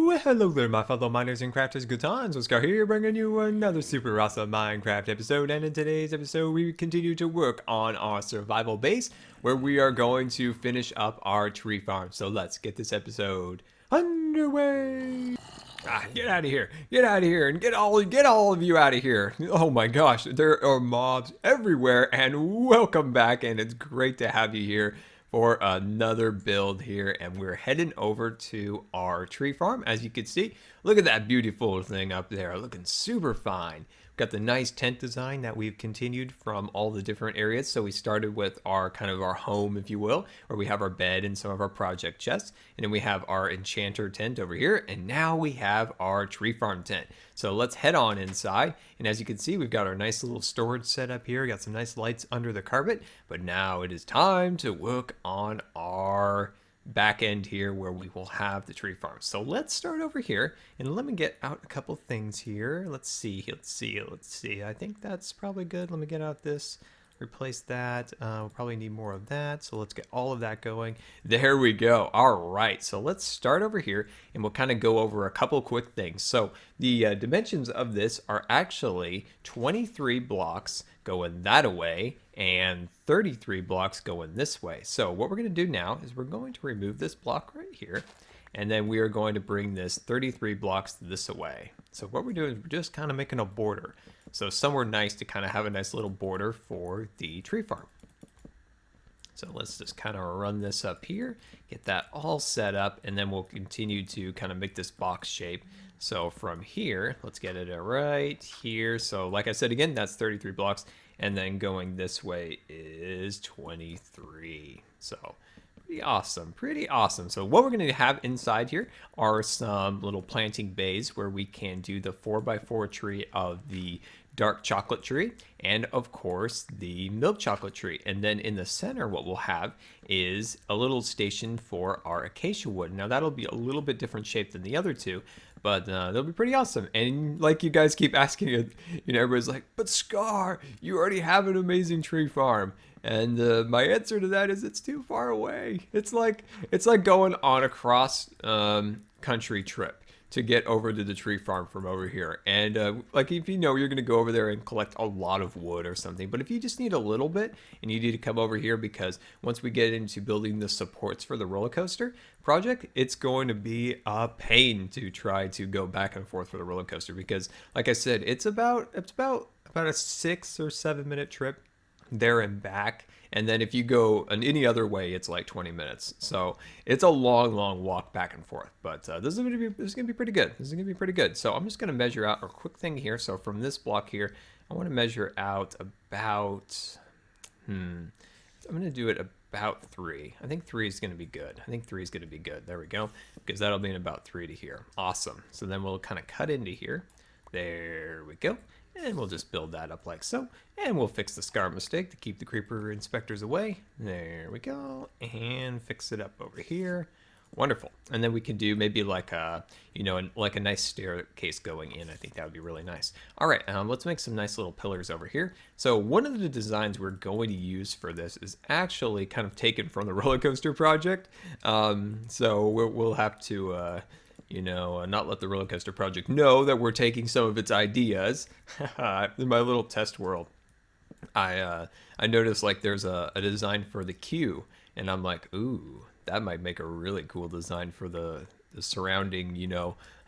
Well, hello there, my fellow miners and crafters. Good times with Scar here, bringing you another super awesome Minecraft episode. And in today's episode, we continue to work on our survival base, where we are going to finish up our tree farm. So let's get this episode underway. Get out of here! Get out of here! And get all of you out of here! Oh my gosh, there are mobs everywhere. And welcome back, and it's great to have you here for another build here, and we're heading over to our tree farm. As you can see, look at that beautiful thing up there, looking super fine. Got the nice tent design that we've continued from all the different areas. So we started with our kind of our home, if you will, where we have our bed and some of our project chests, and then we have our enchanter tent over here, and now we have our tree farm tent. So let's head on inside, and as you can see, we've got our nice little storage set up here, got some nice lights under the carpet, but now it is time to work on our back end here where we will have the tree farm. So let's start over here, and let me get out a couple things here. Let's see. I think that's probably good. Let me get out this, replace that. We'll probably need more of that, so let's get all of that going. There we go. All right, so let's start over here, and we'll kind of go over a couple quick things. So the dimensions of this are actually 23 blocks going that way and 33 blocks going this way. So what we're going to do now is we're going to remove this block right here, and then we are going to bring this 33 blocks this way. So what we're doing is we're just kind of making a border. So somewhere nice to kind of have a nice little border for the tree farm. So let's just kind of run this up here, get that all set up, and then we'll continue to kind of make this box shape. So from here, let's get it right here. So like I said, again, that's 33 blocks, and then going this way is 23. So pretty awesome, pretty awesome. So what we're going to have inside here are some little planting bays where we can do the 4x4 tree of the dark chocolate tree, and of course the milk chocolate tree. And then in the center, what we'll have is a little station for our acacia wood. Now that'll be a little bit different shape than the other two, but they'll be pretty awesome. And like you guys keep asking it, everybody's like, but Scar, you already have an amazing tree farm. And my answer to that is it's too far away. It's like going on a cross country trip to get over to the tree farm from over here. And like if you're going to go over there and collect a lot of wood or something, but if you just need a little bit and you need to come over here, because once we get into building the supports for the roller coaster project, it's going to be a pain to try to go back and forth for the roller coaster, because like I said, it's about a 6 or 7 minute trip there and back. And then if you go in any other way, it's like 20 minutes. So it's a long walk back and forth. But this is gonna be pretty good. This is gonna be pretty good. So I'm just gonna measure out a quick thing here. So from this block here, I want to measure out about I'm gonna do it about 3. I think 3 is gonna be good. There we go, because that'll be in about 3 to here. Awesome. So then we'll kind of cut into here. There we go. And we'll just build that up like so. And we'll fix the scar mistake to keep the creeper inspectors away. There we go. And fix it up over here. Wonderful. And then we can do maybe like a, like a nice staircase going in. I think that would be really nice. All right, let's make some nice little pillars over here. So one of the designs we're going to use for this is actually kind of taken from the roller coaster project. So we'll have to... not let the roller coaster project know that we're taking some of its ideas. In my little test world, I noticed like there's a design for the queue, and I'm like, ooh, that might make a really cool design for the surrounding,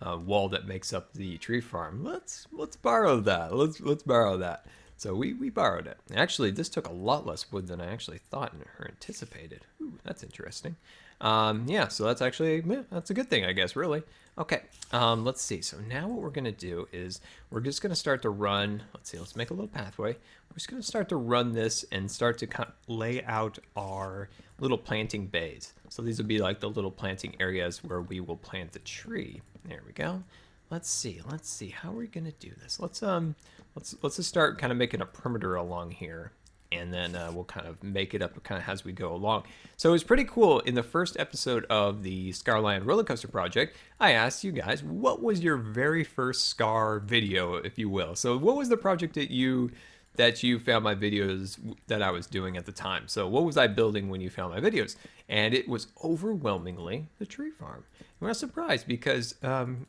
wall that makes up the tree farm. Let's borrow that. Let's borrow that. So we borrowed it. Actually, this took a lot less wood than I actually thought or anticipated. Ooh, that's interesting. Yeah, so that's actually, that's a good thing, I guess, really. Okay, let's see. So now what we're going to do is we're just going to start to run. Let's make a little pathway. We're just going to start to run this and start to kind of lay out our little planting bays. So these will be like the little planting areas where we will plant the tree. There we go. Let's see. How are we going to do this? Let's just start kind of making a perimeter along here. And then we'll kind of make it up kind of as we go along. So it was pretty cool. In the first episode of the Scarland Roller Coaster Project, I asked you guys, what was your very first Scar video, if you will? So what was the project that you that you found my videos that I was doing at the time. So what was I building when you found my videos? And it was overwhelmingly the tree farm. And I was surprised because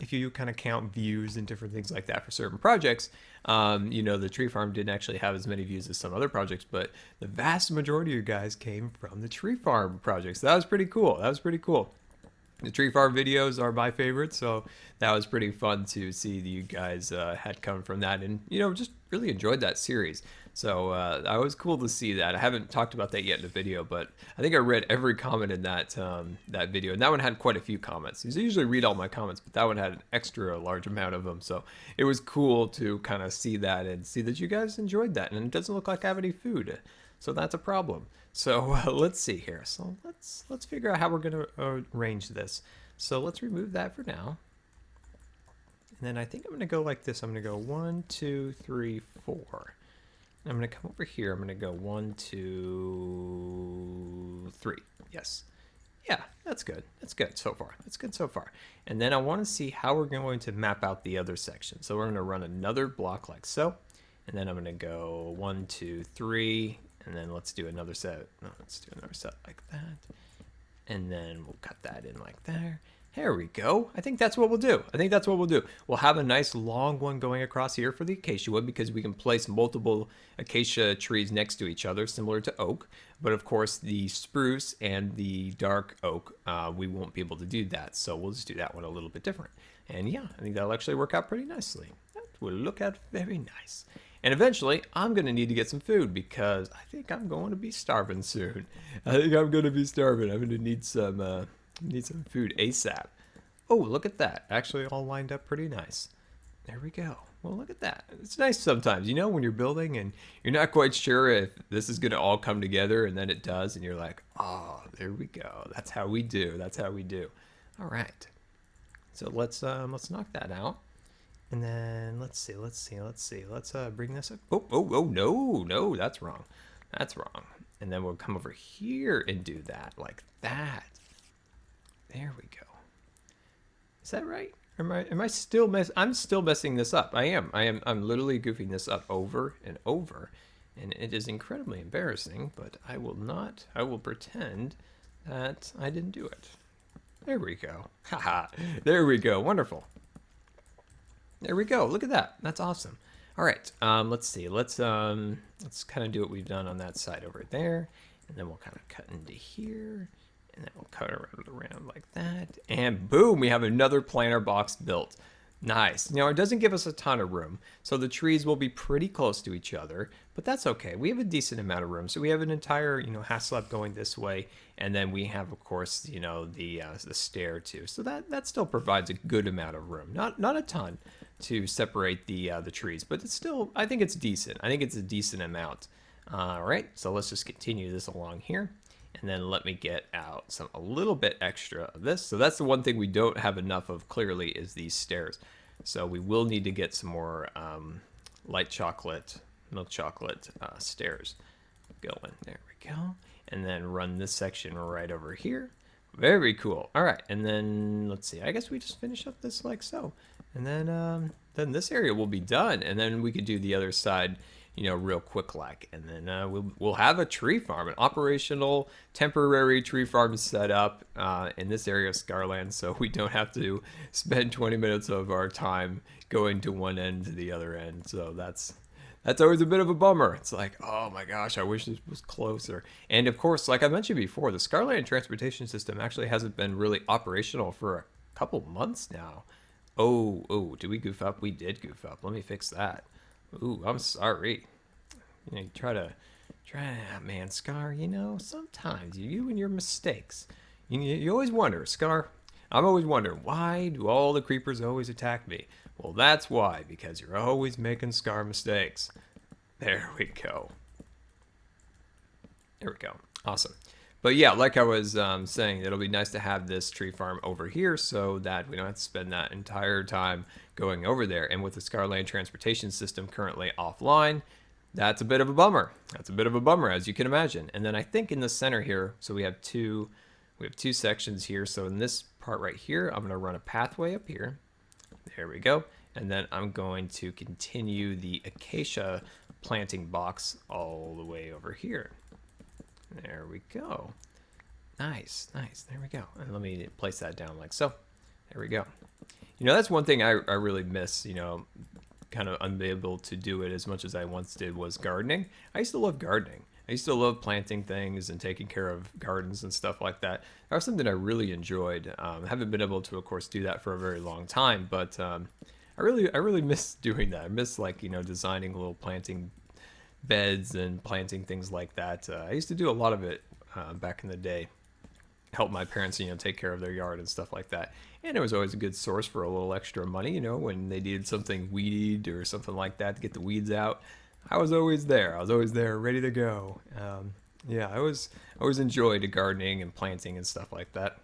if you kind of count views and different things like that for certain projects, you know, the tree farm didn't actually have as many views as some other projects, but the vast majority of you guys came from the tree farm projects. So that was pretty cool. That was pretty cool. The tree farm videos are my favorite, so that was pretty fun to see that you guys had come from that, and you know, just really enjoyed that series. So that was cool to see that. I haven't talked about that yet in the video, but I think I read every comment in that that video, and that one had quite a few comments. I usually read all my comments, but that one had an extra large amount of them, so it was cool to kind of see that and see that you guys enjoyed that. And it doesn't look like I have any food, so that's a problem. So let's see here. So let's figure out how we're going to arrange this. So let's remove that for now. And then I think I'm going to go like this. I'm going to go 1, 2, 3, 4. I'm going to come over here. I'm going to go 1, 2, 3. Yes. Yeah, that's good. That's good so far. That's good so far. And then I want to see how we're going to map out the other section. So we're going to run another block like so. And then I'm going to go 1, 2, 3. And then let's do another set. No, let's do another set like that. And then we'll cut that in like there. There we go. I think that's what we'll do. I think that's what we'll do. We'll have a nice long one going across here for the acacia wood because we can place multiple acacia trees next to each other, similar to oak. But of course, the spruce and the dark oak, we won't be able to do that. So we'll just do that one a little bit different. And yeah, I think that'll actually work out pretty nicely. That will look out very nice. And eventually, I'm going to need to get some food because I think I'm going to be starving soon. I think I'm going to be starving. I'm going to need some food ASAP. Oh, look at that. Actually all lined up pretty nice. There we go. Well, look at that. It's nice sometimes, you know, when you're building and you're not quite sure if this is going to all come together, and then it does, and you're like, oh, there we go. That's how we do. That's how we do. All right. So let's knock that out. And then let's bring this up. Oh, no, that's wrong. That's wrong. And then we'll come over here and do that like that. There we go. Is that right? Am I still I'm still messing this up. I'm literally goofing this up over and over. And it is incredibly embarrassing, but I will pretend that I didn't do it. There we go. Haha. There we go. Wonderful. There we go. Look at that. That's awesome. All right. Let's see. Let's kind of do what we've done on that side over there, and then we'll kind of cut into here, and then we'll cut around like that, and boom, we have another planter box built. Nice. Now it doesn't give us a ton of room, so the trees will be pretty close to each other, but that's okay. We have a decent amount of room, so we have an entire, half slab going this way, and then we have, of course, the stair too. So that still provides a good amount of room. Not a ton to separate the trees, but it's still, I think it's decent. I think it's a decent amount. All right, so let's just continue this along here. And then let me get out a little bit extra of this. So that's the one thing we don't have enough of clearly is these stairs. So we will need to get some more milk chocolate stairs going. There we go. And then run this section right over here. Very cool. All right, and then let's see. I guess we just finish up this like so. And then this area will be done. And then we could do the other side, real quick like, and then we'll have a tree farm, an operational temporary tree farm set up in this area of Scarland, so we don't have to spend 20 minutes of our time going to one end to the other end. So that's always a bit of a bummer. It's like, oh my gosh, I wish this was closer. And of course, like I mentioned before, the Scarland transportation system actually hasn't been really operational for a couple months now. Oh, did we goof up? We did goof up. Let me fix that. Ooh, I'm sorry. You try to, man, Scar, sometimes you and your mistakes. You always wonder, Scar, I'm always wondering, why do all the creepers always attack me? Well, that's why, because you're always making Scar mistakes. There we go. There we go. Awesome. But yeah, like I was saying, it'll be nice to have this tree farm over here so that we don't have to spend that entire time going over there. And with the Scarland transportation system currently offline, that's a bit of a bummer. That's a bit of a bummer, as you can imagine. And then I think in the center here, so we have two sections here. So in this part right here, I'm going to run a pathway up here. There we go. And then I'm going to continue the acacia planting box all the way over here. There we go. Nice, nice. There we go. And let me place that down like so. There we go. You know, that's one thing I really miss, you know, kind of unable to do it as much as I once did, was gardening. I used to love gardening. I used to love planting things and taking care of gardens and stuff like that. That was something I really enjoyed. I haven't been able to, of course, do that for a very long time, but I really miss doing that. I miss, like, you know, designing little planting beds and planting things like that. I used to do a lot of it back in the day. Help my parents, you know, take care of their yard and stuff like that. And it was always a good source for a little extra money, you know, when they needed something weeded or something like that to get the weeds out. I was always there. I was always there, ready to go. Yeah, I always enjoyed gardening and planting and stuff like that.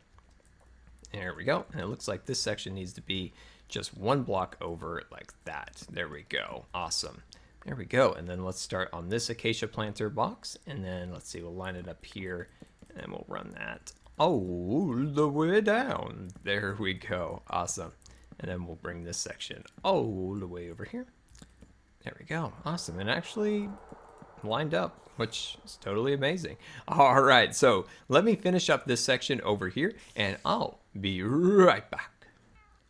There we go. And it looks like this section needs to be just one block over like that. There we go. Awesome. There we go. And then let's start on this acacia planter box. And then let's see, we'll line it up here and we'll run that all the way down. There we go. Awesome. And then we'll bring this section all the way over here. There we go. Awesome. And actually lined up, which is totally amazing. All right. So let me finish up this section over here and I'll be right back.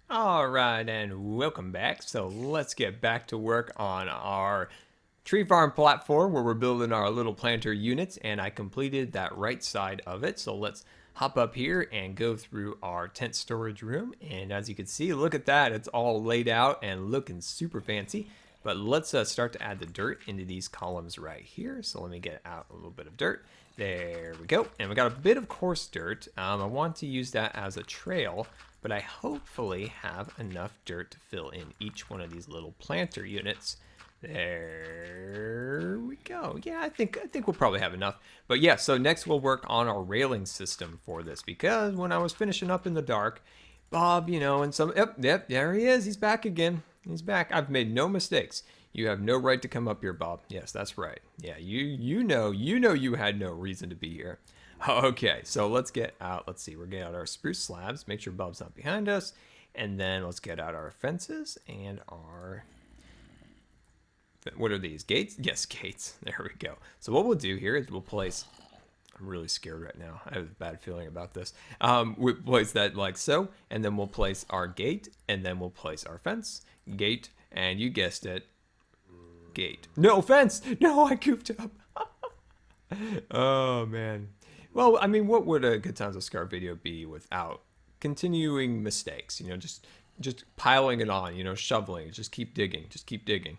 All right. And welcome back. So let's get back to work on our tree farm platform where we're building our little planter units, and I completed that right side of it. So let's hop up here and go through our tent storage room. And as you can see, look at that. It's all laid out and looking super fancy. But let's start to add the dirt into these columns right here. So let me get out a little bit of dirt. There we go. And we got a bit of coarse dirt. I want to use that as a trail, but I hopefully have enough dirt to fill in each one of these little planter units. There we go. Yeah, I think we'll probably have enough. But yeah, so next we'll work on our railing system for this, because when I was finishing up in the dark, Bob, you know, and some, yep, there he is. He's back again. He's back. I've made no mistakes. You have no right to come up here, Bob. Yes, that's right. Yeah, you know you had no reason to be here. Okay, so let's get out. Let's see. We're getting out our spruce slabs. Make sure Bob's not behind us. And then let's get out our fences and our... What are these? Gates? Yes, gates. There we go. So what we'll do here is we'll place... I'm really scared right now. I have a bad feeling about this. We'll place that like so, and then we'll place our gate, and then we'll place our fence, gate, and you guessed it, gate. No, fence! No, I goofed up. Oh, man. Well, I mean, what would a Good Times with Scar video be without continuing mistakes? You know, just piling it on, you know, shoveling. Just keep digging. Just keep digging.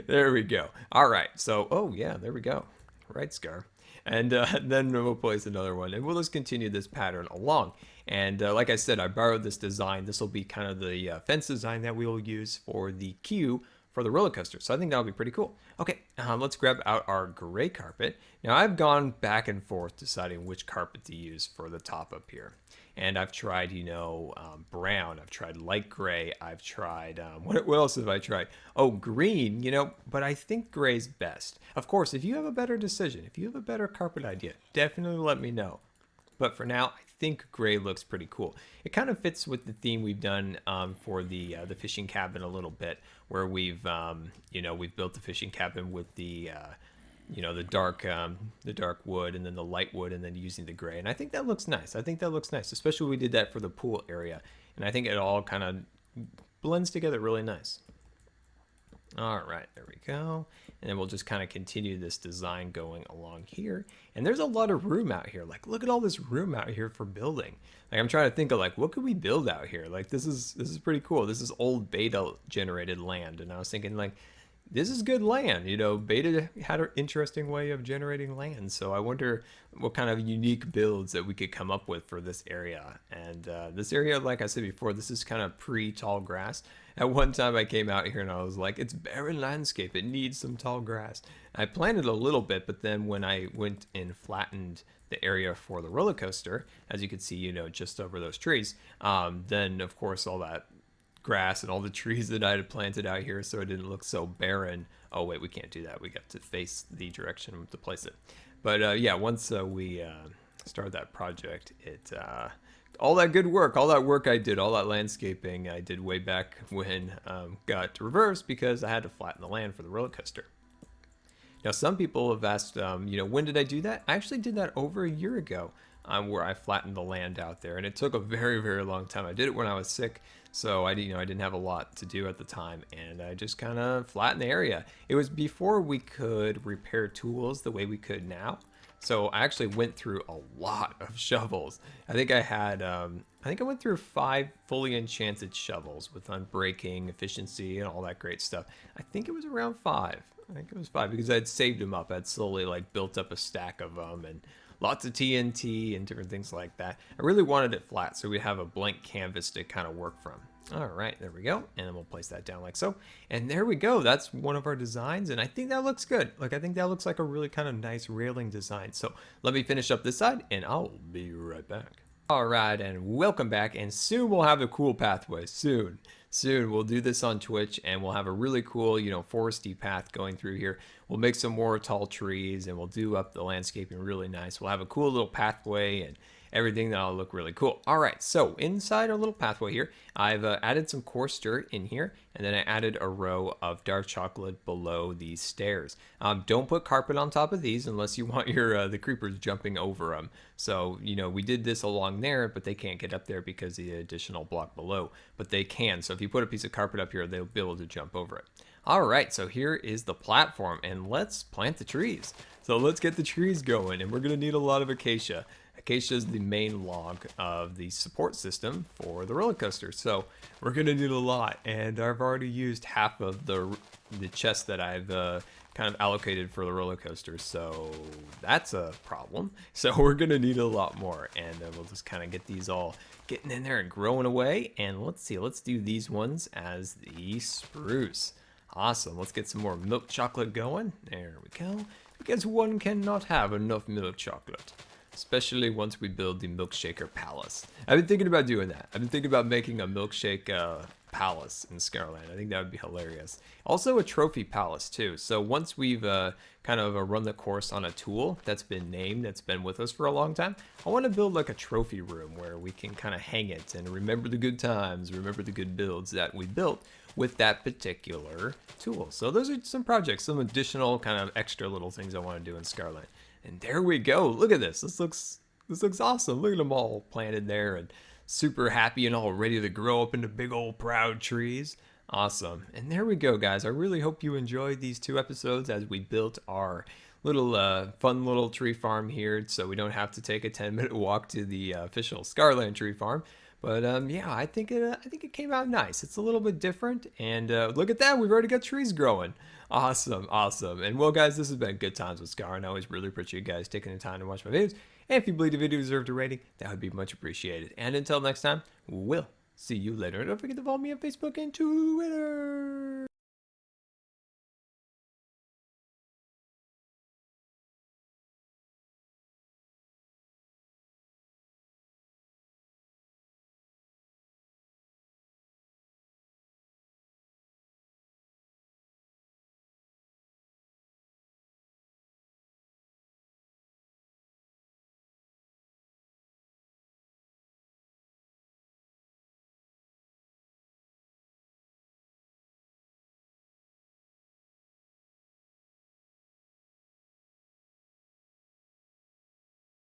There we go. All right. So, oh, yeah, there we go. Right, Scar. And then we'll place another one, and we'll just continue this pattern along. And like I said, I borrowed this design. This will be kind of the fence design that we will use for the queue for the roller coaster. So I think that'll be pretty cool. Okay, let's grab out our gray carpet. Now I've gone back and forth deciding which carpet to use for the top up here. And I've tried, you know, brown. I've tried light gray. I've tried, what else have I tried? Oh, green, you know, but I think gray's best. Of course, if you have a better decision, if you have a better carpet idea, definitely let me know. But for now, I think gray looks pretty cool. It kind of fits with the theme we've done for the fishing cabin a little bit, where we've, you know, we've built the fishing cabin with the, you know, the dark wood and then the light wood and then using the gray. And I think that looks nice. I think that looks nice, especially when we did that for the pool area. And I think it all kind of blends together really nice. All right, there we go. And then we'll just kind of continue this design going along here. And there's a lot of room out here. Like, look at all this room out here for building. Like, I'm trying to think of, like, what could we build out here? Like, this is pretty cool. This is old beta generated land. And I was thinking, like, this is good land. You know, beta had an interesting way of generating land. So I wonder what kind of unique builds that we could come up with for this area. And this area, like I said before, this is kind of pre-tall grass. At one time I came out here and I was like, it's barren landscape. It needs some tall grass. I planted a little bit, but then when I went and flattened the area for the roller coaster, as you can see, you know, just over those trees, then of course all that grass and all the trees that I had planted out here, so it didn't look so barren. Oh wait, we can't do that. We got to face the direction to place it. But yeah, once we started that project, it all that good work, all that work I did, all that landscaping I did way back when got reversed because I had to flatten the land for the roller coaster. Now, some people have asked, when did I do that? I actually did that over a year ago, where I flattened the land out there, and it took a very, very long time. I did it when I was sick, so I didn't have a lot to do at the time, and I just kind of flattened the area. It was before we could repair tools the way we could now, so I actually went through a lot of shovels. I think I went through 5 fully enchanted shovels with unbreaking, efficiency, and all that great stuff. I think it was around 5. I think it was 5 because I'd saved them up. I'd slowly built up a stack of them and lots of TNT and different things like that. I really wanted it flat so we have a blank canvas to kind of work from. All right, there we go. And then we'll place that down like so. And there we go. That's one of our designs. And I think that looks good. I think that looks like a really kind of nice railing design. So let me finish up this side and I'll be right back. All right, and welcome back. And soon we'll have a cool pathway. Soon we'll do this on Twitch and we'll have a really cool, foresty path going through here. We'll make some more tall trees and we'll do up the landscaping really nice. We'll have a cool little pathway and everything that'll look really cool. All right, so inside our little pathway here, I've added some coarse dirt in here, and then I added a row of dark chocolate below these stairs. Don't put carpet on top of these unless you want your the creepers jumping over them. So, we did this along there, but they can't get up there because of the additional block below, but they can. So if you put a piece of carpet up here, they'll be able to jump over it. All right, so here is the platform, and let's plant the trees. So let's get the trees going, and we're gonna need a lot of acacia. Acacia is the main log of the support system for the roller coaster, so we're gonna need a lot. And I've already used half of the chest that I've kind of allocated for the roller coaster, so that's a problem. So we're gonna need a lot more, and we'll just kind of get these all getting in there and growing away. And let's see, let's do these ones as the spruce. Awesome. Let's get some more milk chocolate going. There we go. Because one cannot have enough milk chocolate. Especially once we build the milkshaker palace. I've been thinking about doing that. I've been thinking about making a milkshake palace in Scarland. I think that would be hilarious. Also a trophy palace too. So once we've kind of run the course on a tool that's been named, that's been with us for a long time, I want to build like a trophy room where we can kind of hang it and remember the good times, remember the good builds that we built with that particular tool. So those are some projects, some additional kind of extra little things I want to do in Scarland. And there we go. Look at this. This looks awesome. Look at them all planted there and super happy and all ready to grow up into big old proud trees. Awesome. And there we go, guys. I really hope you enjoyed these 2 episodes as we built our little fun little tree farm here, so we don't have to take a 10-minute walk to the official Scarland tree farm. But yeah, I think it came out nice. It's a little bit different, and look at that, we've already got trees growing. Awesome. And well, guys, this has been Good Times with Scar, and I always really appreciate you guys taking the time to watch my videos. And if you believe the video deserved a rating, that would be much appreciated. And until next time, we'll see you later. And don't forget to follow me on Facebook and Twitter.